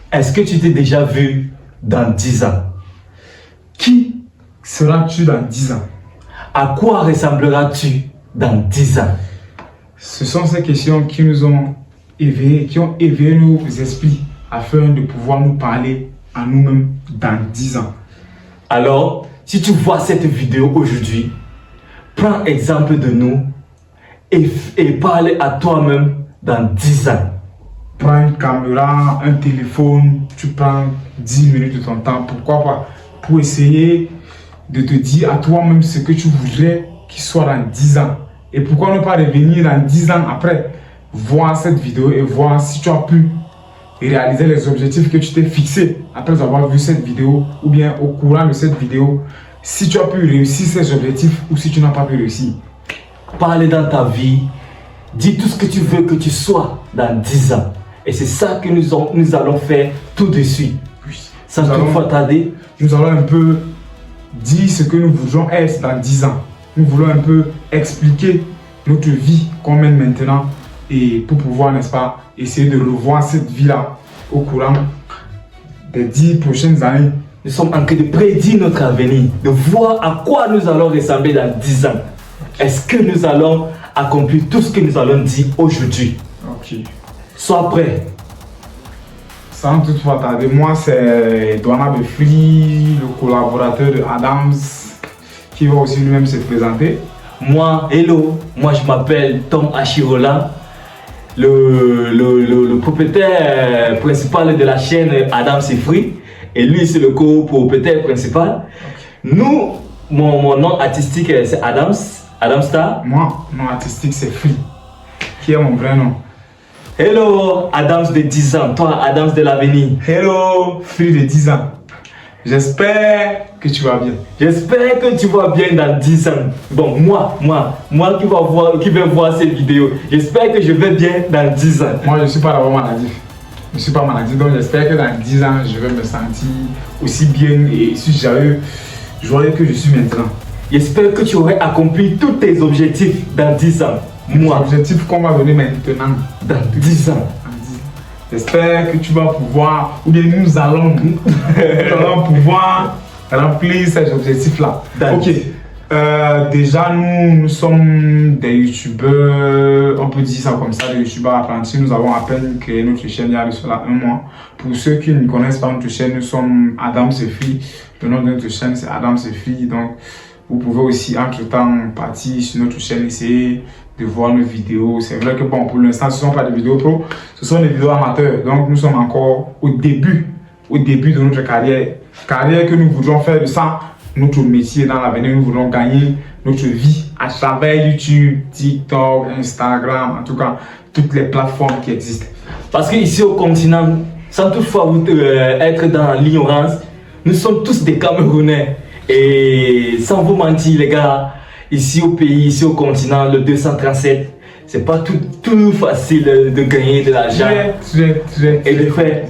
Est-ce que tu t'es déjà vu dans 10 ans? Qui seras-tu dans 10 ans? À quoi ressembleras-tu dans 10 ans? Ce sont ces questions qui nous ont éveillés, qui ont éveillé nos esprits afin de pouvoir nous parler à nous-mêmes dans 10 ans. Alors, si tu vois cette vidéo aujourd'hui, prends exemple de nous et parle à toi-même dans 10 ans. Prends une caméra, un téléphone, tu prends 10 minutes de ton temps, pourquoi pas, pour essayer de te dire à toi-même ce que tu voudrais qu'il soit dans 10 ans. Et pourquoi ne pas revenir dans 10 ans après, voir cette vidéo et voir si tu as pu réaliser les objectifs que tu t'es fixés après avoir vu cette vidéo, ou bien au courant de cette vidéo, si tu as pu réussir ces objectifs ou si tu n'as pas pu réussir. Parle dans ta vie, dis tout ce que tu veux que tu sois dans 10 ans. Et c'est ça que nous allons faire tout de suite. Sans toutefois tarder. Nous allons un peu dire ce que nous voudrons être dans 10 ans. Nous voulons un peu expliquer notre vie qu'on mène maintenant et pour pouvoir, n'est-ce pas, essayer de revoir cette vie-là au courant des 10 prochaines années. Nous sommes en train de prédire notre avenir, de voir à quoi nous allons ressembler dans 10 ans. Est-ce que nous allons accomplir tout ce que nous allons dire aujourd'hui? Ok. Sois prêt. Sans toutefois tarder, moi c'est Douana Befri, le collaborateur de Adams, qui va aussi lui-même se présenter. Moi, hello, moi je m'appelle Tom Achirola, le propriétaire principal de la chaîne Adams et Free, et lui c'est le co-propriétaire principal. Nous, mon nom artistique c'est Adams Star. Moi, mon nom artistique c'est Free, qui est mon vrai nom. Hello, Adams de 10 ans, toi Adams de l'avenir. Hello, Free de 10 ans. J'espère que tu vas bien. J'espère que tu vas bien dans 10 ans. Bon, moi qui vais voir cette vidéo, j'espère que je vais bien dans 10 ans. Moi, je ne suis pas d'abord maladif. Je ne suis pas maladif, donc j'espère que dans 10 ans, je vais me sentir aussi bien et si joyeux que je suis maintenant. J'espère que tu aurais accompli tous tes objectifs dans 10 ans. Moi, l'objectif qu'on va donner maintenant, dans 10 ans. J'espère que tu vas pouvoir, ou bien nous allons pouvoir remplir ces objectifs-là. Ok. Déjà, nous sommes des youtubeurs, on peut dire ça comme ça, des youtubeurs apprentis. Nous avons à peine créé notre chaîne il y a de cela un mois. Pour ceux qui ne connaissent pas notre chaîne, nous sommes Adams et Free. Le nom de notre chaîne, c'est Adams et Free. Donc, vous pouvez aussi, entre-temps, partir sur notre chaîne, essayer de voir nos vidéos. C'est vrai que bon, pour l'instant, ce ne sont pas des vidéos pro, ce sont des vidéos amateurs. Donc, nous sommes encore au début de notre carrière. Carrière que nous voudrons faire de ça notre métier dans l'avenir. Nous voulons gagner notre vie à travers YouTube, TikTok, Instagram, en tout cas, toutes les plateformes qui existent. Parce qu'ici au continent, sans toutefois être dans l'ignorance, nous sommes tous des Camerounais. Et sans vous mentir, les gars, ici au pays, ici au continent, le 237, c'est pas tout facile de gagner de l'argent et de faire.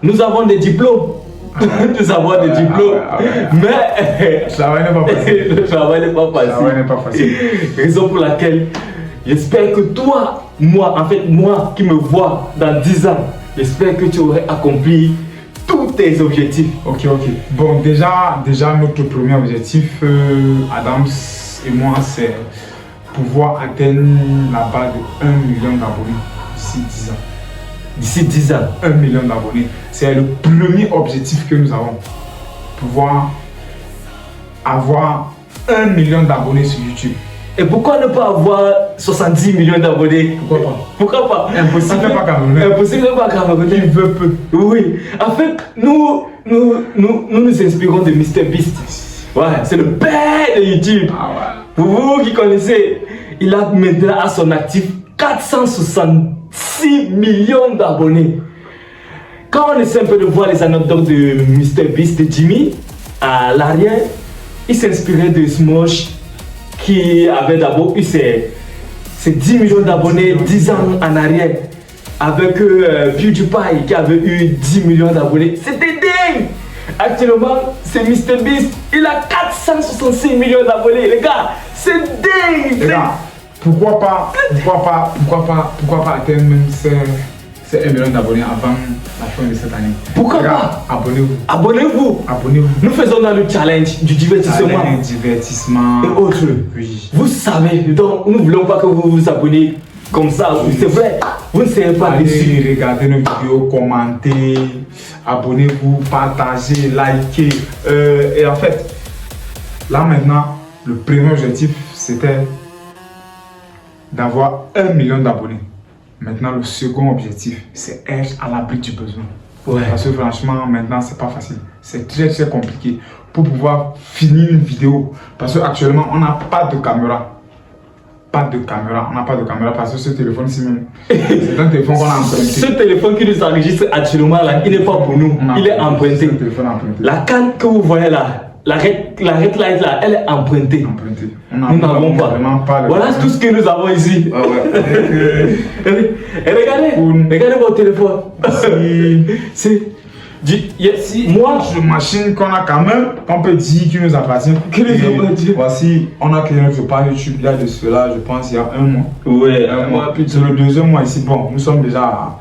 Nous avons des diplômes. Nous avons des diplômes. Mais le travail n'est pas facile. Le travail n'est pas facile. Le travail n'est pas facile. Raison pour laquelle j'espère que toi, moi qui me vois dans 10 ans, j'espère que tu aurais accompli tous tes objectifs. Ok. Bon, déjà notre premier objectif, Adams et moi, c'est pouvoir atteindre la barre de 1 million d'abonnés d'ici 10 ans. D'ici 10 ans. 1 million d'abonnés. C'est le premier objectif que nous avons. Pouvoir avoir 1 million d'abonnés sur YouTube. Et pourquoi ne pas avoir 70 millions d'abonnés? Pourquoi pas? Impossible n'est pas Camerounais. Impossible n'est pas Camerounais. Il veut peu. Oui. En fait, nous inspirons de MrBeast. Ouais, c'est le père de YouTube. Ah ouais. Pour vous qui connaissez, il a maintenant à son actif 466 millions d'abonnés. Quand on essaie un peu de voir les anecdotes de MrBeast, de Jimmy, à l'arrière, il s'inspirait de Smosh, qui avait d'abord eu ses 10 millions d'abonnés 10 ans en arrière, avec PewDiePie qui avait eu 10 millions d'abonnés. C'était dingue! Actuellement, c'est MrBeast, il a 466 millions d'abonnés, les gars, c'est dingue! Les gars, pourquoi pas atteindre même ces c'est 1 million d'abonnés avant la fin de cette année. Pourquoi pas? Abonnez-vous. Abonnez-vous. Abonnez-vous. Nous faisons dans le challenge du divertissement. Divertissement. Et autres. Oui. Vous savez, donc nous ne voulons pas que vous vous abonnez comme ça. Oui. C'est vrai, vous ne serez pas déçus. Allez regarder nos vidéos, commentez, abonnez-vous, partagez, likez. Et en fait, là maintenant, le premier objectif c'était d'avoir 1 million d'abonnés. Maintenant, le second objectif, c'est être à l'abri du besoin. Ouais. Parce que franchement, maintenant, c'est pas facile. C'est très compliqué pour pouvoir finir une vidéo. Parce qu'actuellement, on n'a pas de caméra. On n'a pas de caméra parce que ce téléphone-ci même, c'est un téléphone qu'on a emprunté. Ce téléphone qui nous enregistre actuellement là, il n'est pas pour nous, il est emprunté. C'est un téléphone emprunté. La canne que vous voyez là, la red light là, elle est empruntée. Nous n'avons pas. Voilà tout ce que nous avons ici. Ah ouais. Et regardez votre téléphone. Moi, je machine qu'on a quand même, on peut dire qu'il nous appartient. Voici, on a créé notre page YouTube là de cela, je pense, il y a 1 mois. Ouais, un mois. Puis sur le deuxième mois ici, bon, nous sommes déjà à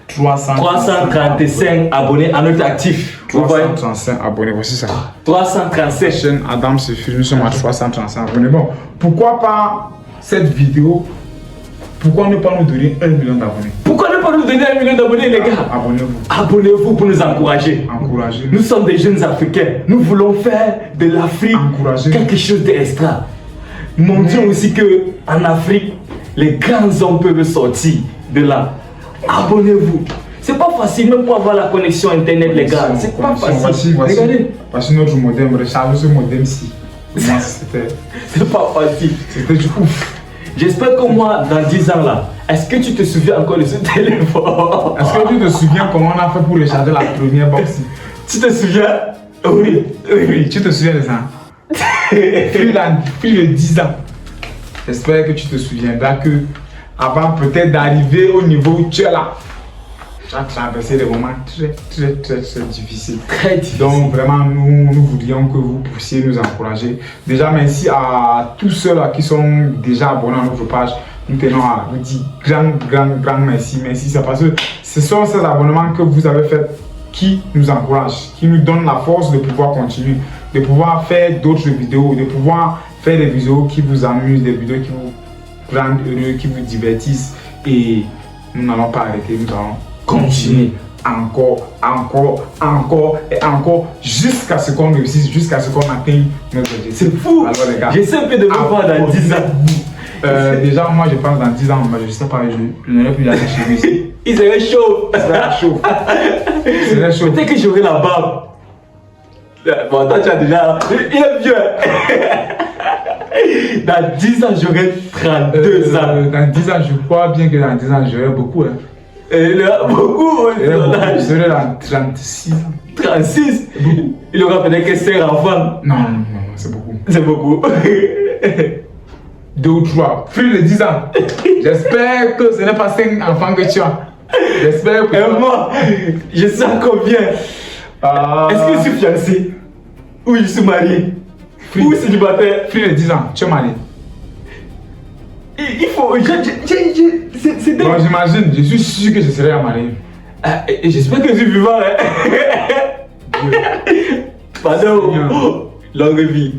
335 abonnés à notre actif. 335 abonnés, voici ça. 335. Chaîne Adam Suffit, nous sommes à 335 abonnés. Bon, pourquoi pas cette vidéo? Pourquoi ne pas nous donner 1 million d'abonnés? Pourquoi ne pas nous donner 1 million d'abonnés, les gars? Abonnez-vous. Abonnez-vous pour nous encourager. Encouragez-nous. Nous sommes des jeunes Africains. Nous voulons faire de l'Afrique quelque chose d'extra. Montrons aussi que en Afrique, les grands hommes peuvent sortir de là. Abonnez-vous. C'est pas facile même pour avoir la connexion internet, les gars. C'est pas facile. Regardez. Voici notre modem. Rechargez ce modem-ci. Moi, c'était. C'est pas facile. C'était du ouf. J'espère que moi, dans 10 ans là, est-ce que tu te souviens encore de ce téléphone? Est-ce que tu te souviens comment on a fait pour recharger la première box? Tu te souviens? Oui, tu te souviens de ça? Plus de 10 ans. J'espère que tu te souviendras que avant peut-être d'arriver au niveau où tu es là, tu as traversé des moments très difficiles. Très difficile. Donc vraiment, nous voudrions que vous puissiez nous encourager. Déjà, merci à tous ceux-là qui sont déjà abonnés à notre page. Nous tenons à vous dire grand merci. Merci, c'est parce que ce sont ces abonnements que vous avez faits qui nous encouragent, qui nous donnent la force de pouvoir continuer, de pouvoir faire d'autres vidéos, de pouvoir faire des vidéos qui vous amusent, des vidéos qui vous rendent heureux, qui vous divertissent. Et nous n'allons pas arrêter, nous allons continuer encore, jusqu'à ce qu'on réussisse, jusqu'à ce qu'on atteigne notre objectif. C'est fou. Alors les gars, j'essaie un peu de me voir dans 10 ans. Déjà, moi je pense dans 10 ans, je sais pas, je n'aurai plus la chez ici. Il serait chaud. Il serait chaud. Peut-être que j'aurai la barbe. Bon, toi tu as déjà. Il est vieux. Dans 10 ans, j'aurai 32 ans. Dans 10 ans, je crois bien que dans 10 ans, j'aurai beaucoup. Hein. Beaucoup. Je serai dans 36 ans. 36? Il aura peut-être que 5 enfants. Non, c'est beaucoup. C'est beaucoup. 2 ou 3, plus de 10 ans. J'espère que ce n'est pas 5 enfants que tu as. J'espère que. Et moi, je sais combien. Est-ce que je suis fiancé? Ou je suis marié? Ou célibataire? Plus de 10 ans, tu es marié. Il faut. C'est bon, j'imagine, je suis sûr que je serai marié. J'espère que je suis vivant. Hein? Pardon. Longue vie.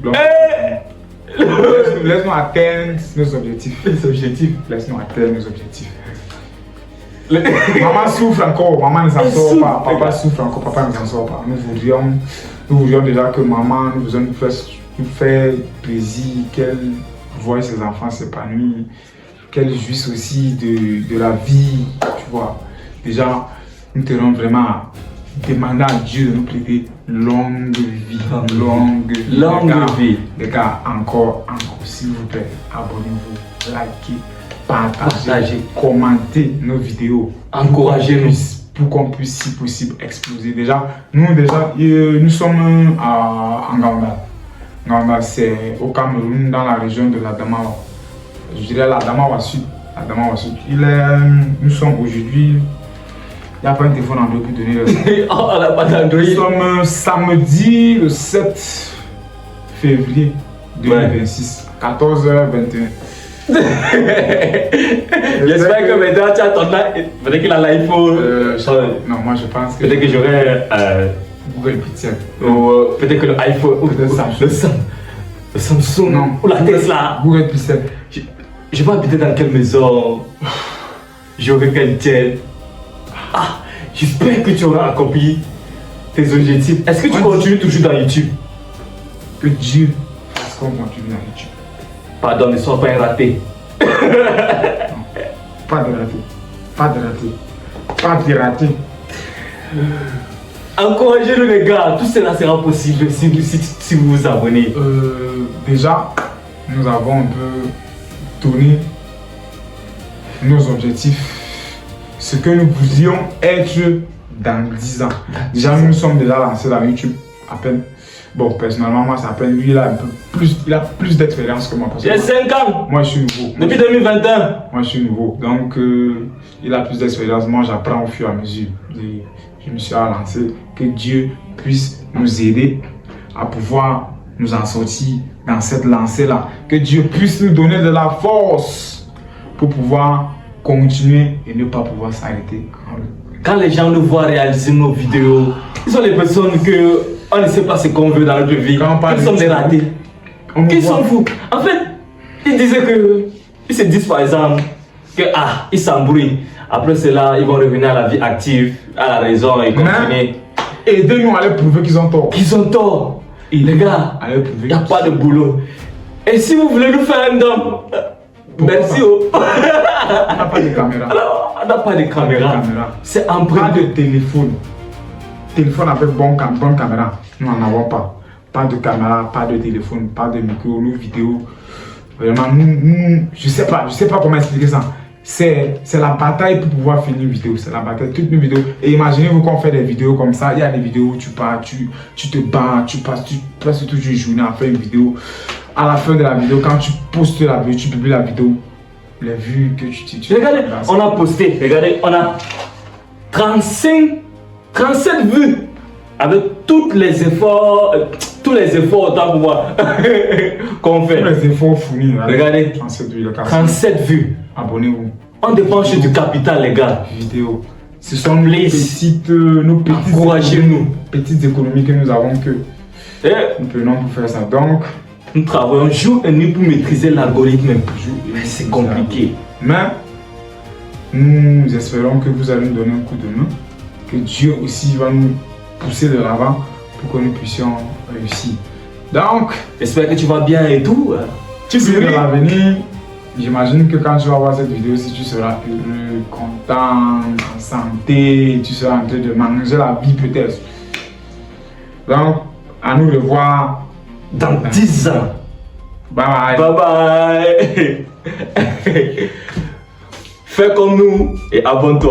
Laisse-nous atteindre nos objectifs. Laisse-nous atteindre nos objectifs. Maman souffre encore, maman ne s'en sort pas. Papa souffre encore, papa ne s'en sort pas. Nous voudrions déjà que maman nous fait plaisir, qu'elle voie ses enfants s'épanouir, qu'elle jouisse aussi de la vie, tu vois. Déjà, nous tenons vraiment à demander à Dieu de nous prêter longue vie. Longue vie. Les gars, encore, s'il vous plaît, abonnez-vous, likez, partagez, commentez nos vidéos. Encouragez-nous. Pour qu'on puisse, si possible, exploser. Nous sommes en Nganda. Nganda, c'est au Cameroun, dans la région de l'Adamawa. Je dirais l'Adamawa Sud. Nous sommes aujourd'hui. Il n'y a pas un téléphone Android pour donner le on n'a pas d'Android. Nous sommes samedi le 7 février 2026, 14h21. J'espère que maintenant tu as ton peut-être qu'il a l'iPhone. Non, moi je pense que. Peut-être que j'aurai. Google Pixel. Ou peut-être que l'iPhone. Ou peut-être Samsung. Le Samsung. Non. Ou la Tesla. Google Pixel. Je vais habiter dans quelle maison? J'aurai quel jet? Ah, j'espère que tu auras accompli tes objectifs. Est-ce que tu continues toujours dans YouTube? Que Dieu fasse qu'on continue dans YouTube. Pardon, ne sois pas un raté. Non. Pas de raté. Pas de raté. Pas de raté. Encouragez-le les gars, tout cela sera possible si vous vous abonnez. Déjà, nous avons un peu tourné nos objectifs. Ce que nous voulions être dans 10 ans. Déjà, nous sommes déjà lancés dans YouTube à peine. Bon, personnellement, moi, ça à peine. Lui, il a un peu plus, il a plus d'expérience que moi. J'ai 5 ans. Moi, je suis nouveau. Depuis 2021. Moi, je suis nouveau. Donc, il a plus d'expérience. Moi, j'apprends au fur et à mesure. Je me suis lancé. Que Dieu puisse nous aider à pouvoir nous en sortir dans cette lancée-là. Que Dieu puisse nous donner de la force pour pouvoir continuer et ne pas pouvoir s'arrêter. Quand les gens nous voient réaliser nos vidéos, ils sont les personnes que on ne sait pas ce qu'on veut dans notre vie. Ils sont des ratés. Ils s'en foutent. En fait, ils disaient que, ils se disent par exemple que ils s'embrouillent. Après cela, ils vont revenir à la vie active, à la raison et continuer. Aidez-nous à leur prouver qu'ils ont tort. Qu'ils ont tort. Et les gars, il n'y a pas de boulot. Et si vous voulez nous faire un don, merci. On n'a pas de caméra. Alors, on n'a pas de caméra. C'est un Pas de téléphone. Téléphone avec bonne caméra. Nous n'en avons pas. Pas de caméra, pas de téléphone, pas de micro, nos vidéos. Vraiment, nous, je sais pas comment expliquer ça. C'est la bataille pour pouvoir finir une vidéo. C'est la bataille, toutes nos vidéos. Et imaginez-vous qu'on fait des vidéos comme ça. Il y a des vidéos où tu pars, tu te bats, tu passes toute une journée à faire une vidéo. À la fin de la vidéo, quand tu postes la vidéo, tu publies la vidéo, les vues que tu regardez, on a posté, regardez, on a 37 vues avec tous les efforts autant pour moi qu'on fait. Tous les efforts fournis. Regardez, 37 vues. Abonnez-vous. On dépense du capital, les gars. Vidéo. Ce sont nos petites économies que nous avons que nous prenons pour faire ça. Donc, nous travaillons jour et nuit pour maîtriser l'algorithme. C'est compliqué. Mais nous espérons que vous allez nous donner un coup de main. Que Dieu aussi va nous pousser de l'avant pour que nous puissions réussir. Donc, j'espère que tu vas bien et tout. Tu souris dans l'avenir. J'imagine que quand tu vas voir cette vidéo, si tu seras heureux, content, en santé, tu seras en train de manger la vie peut-être. Donc, à nous revoir dans 10 ans. Bye bye. Bye bye. Fais comme nous et abonne-toi.